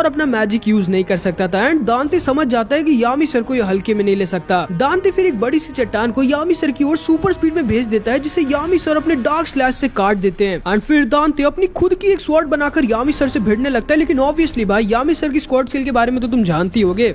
और अपना magic use नहीं कर सकता था। एंड दांते समझ जाता है कि यामी सर को ये हल्के में नहीं ले सकता। दांते फिर एक बड़ी सी चट्टान को यामी सर की ओर सुपर स्पीड में भेज देता है, जिसे यामी सर अपने डार्क स्लैश से काट देते हैं। एंड फिर दांते अपनी खुद की एक स्वॉर्ड बनाकर यामी सर से भिड़ने लगता है। लेकिन ऑब्वियसली भाई यामी सर की स्क्वाड स्किल के बारे में तो तुम जानती होगे।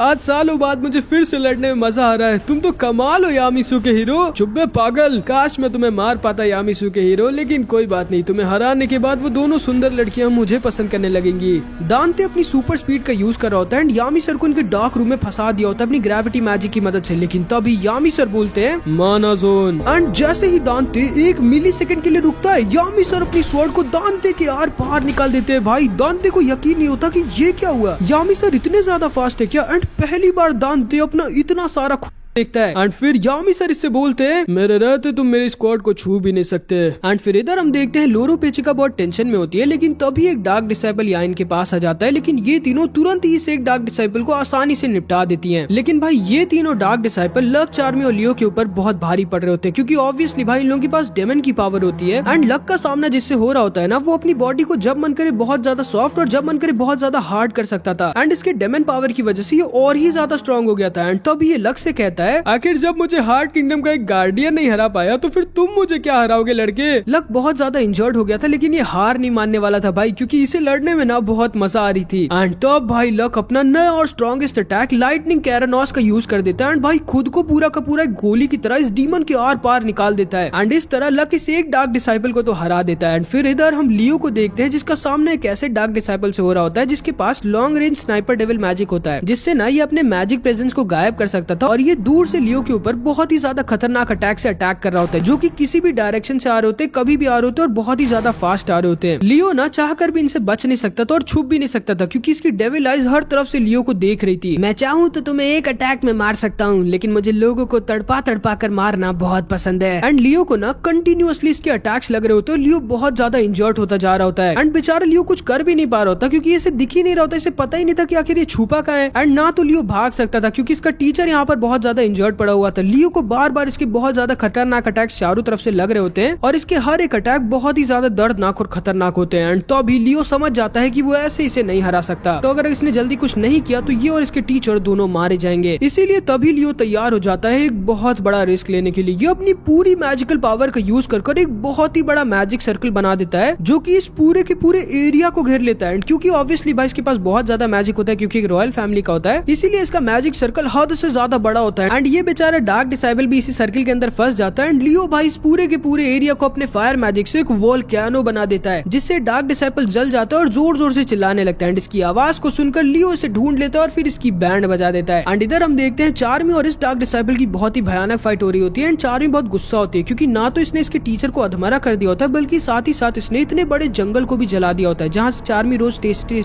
आज सालों बाद मुझे फिर से लड़ने में मजा आ रहा है। तुम तो कमाल हो यामिसू के हीरो। चुप बे पागल, काश मैं तुम्हें मार पाता यामिसू के हीरो, लेकिन कोई बात नहीं, तुम्हें हराने के बाद वो दोनों सुंदर लड़कियां मुझे पसंद करने लगेंगी। दांते अपनी सुपर स्पीड का यूज कर रहा होता है एंड यामी सर को इनके डार्क रूम में फंसा दिया होता है अपनी ग्रेविटी मैजिक की मदद से। लेकिन तभी यामी सर बोलते हैं माना जोन। एंड जैसे ही दांते 1 मिली सेकंड के लिए रुकता है, यामी सर अपनी स्वॉर्ड को दांते के आर पार निकाल देते हैं। भाई दांते को यकीन नहीं होता कि ये क्या हुआ, यामी सर इतने ज्यादा फास्ट है क्या। एंड पहली बार दांते अपना इतना सारा देखता है। एंड फिर यामी सर इससे बोलते हैं मेरे रहते तुम मेरी स्क्वाड को छू भी नहीं सकते। एंड फिर इधर हम देखते हैं लोरो पेचिका बहुत टेंशन में होती है, लेकिन तभी एक डार्क डिसाइपल याइन के पास आ जाता है। लेकिन ये तीनों तुरंत ही इस एक डार्क डिसाइपल को आसानी से निपटा देती हैं। लेकिन भाई ये तीनों डार्क डिसाइपल लक, चार्मी और लियो के ऊपर बहुत भारी पड़ रहे होते हैं, क्योंकि ऑब्वियसली भाई इन लोगों के पास डेमन की पावर होती है। एंड लक का सामना जिससे हो रहा होता है ना, वो अपनी बॉडी को जब मन करे बहुत ज्यादा सॉफ्ट और जब मन करे बहुत ज्यादा हार्ड कर सकता था। एंड इसके डेमन पावर की वजह से ये और ही ज्यादा स्ट्रॉन्ग हो गया था। एंड तब ये लक से कहता है आखिर जब मुझे हार्ट किंगडम का एक गार्डियन नहीं हरा पाया तो फिर तुम मुझे क्या हराओगे लड़के। लक बहुत ज्यादा इंजर्ड हो गया था, लेकिन ये हार नहीं मानने वाला था भाई, क्योंकि इसे लड़ने में ना बहुत मजा आ रही थी। एंड तब भाई लक अपना नया और स्ट्रॉन्गेस्ट अटैक लाइटनिंग कैरानोस का यूज कर देता है। एंड भाई खुद को पूरा का पूरा एक गोली की तरह इस डीमन के आर पार निकाल देता है। एंड इस तरह लक इस एक डार्क डिसाइपल को तो हरा देता है। एंड फिर इधर हम लियो को देखते हैं, जिसका सामना एक ऐसे डार्क डिसाइपल से हो रहा होता है जिसके पास long range sniper devil magic होता है, जिससे ना ये अपने मैजिक प्रेजेंस को गायब कर सकता था। और ये दूर से लियो के ऊपर बहुत ही ज्यादा खतरनाक अटैक से अटैक कर रहा होता है, जो कि किसी भी डायरेक्शन से आ रहे होते, कभी भी आ रहे होते और बहुत ही ज्यादा फास्ट आ रहे होते हैं। लियो ना चाहकर भी इनसे बच नहीं सकता था और छुप भी नहीं सकता था, क्योंकि इसकी डेविल आइज हर तरफ से लियो को देख रही थी। मैं चाहूँ तो तुम्हें एक अटैक में मार सकता हूँ, लेकिन मुझे लोगों को तड़पा तड़पा कर मारना बहुत पसंद है। एंड लियो को ना कंटिन्यूअसली इसके अटैक्स लग रहे होते हैं। लियो बहुत ज्यादा इंजर्ड होता जा रहा होता है। एंड बेचारा लियो कुछ कर भी नहीं पा रहा होता, क्योंकि इसे दिख ही नहीं रहा होता, इसे पता ही नहीं था कि आखिर ये छुपा कहाँ है। एंड ना तो लियो भाग सकता था, क्योंकि इसका टीचर यहाँ पर बहुत ज्यादा इंजर्ड पड़ा हुआ था। लियो को बार बार इसके बहुत ज्यादा खतरनाक अटैक चारों तरफ से लग रहे होते हैं और इसके हर एक अटैक बहुत ही ज्यादा दर्दनाक और खतरनाक होते हैं। एंड तो अभी लियो समझ जाता है कि वो ऐसे इसे नहीं हरा सकता, तो अगर इसने जल्दी कुछ नहीं किया तो ये और इसके टीचर दोनों मारे जाएंगे। इसीलिए तभी लियो तैयार हो जाता है एक बहुत बड़ा रिस्क लेने के लिए। ये अपनी पूरी मैजिकल पावर का यूज कर एक बहुत ही बड़ा मैजिक सर्कल बना देता है, जो कि इस पूरे के पूरे एरिया को घेर लेता है। क्योंकि ऑब्वियसली भाई इसके पास बहुत ज्यादा मैजिक होता है, क्योंकि एक रॉयल फैमिली का होता है, इसीलिए इसका मैजिक सर्कल हद से ज्यादा बड़ा होता है। एंड ये बेचारा डार्क डिसाइबल भी इसी सर्कल के अंदर फंस जाता है। एंड लियो भाई इस पूरे के पूरे एरिया को अपने फायर मैजिक से एक वोल्केनो बना देता है, जिससे डार्क डिसाइपल जल जाता है और जोर जोर से चिल्लाने लगता है। एंड इसकी आवाज को सुनकर लियो इसे ढूंढ लेता है और फिर इसकी बैंड बजा देता है। एंड इधर हम देखते हैं चार्मी और इस डार्क डिसाइपल की बहुत ही भयानक फाइट हो रही होती है। एंड चार्मी बहुत गुस्सा होती है, क्योंकि ना तो इसने इसके टीचर को अधमरा कर दिया होता है, बल्कि साथ ही साथ इसने इतने बड़े जंगल को भी जला दिया होता है, जहाँ से चार्मी रोज टेस्टी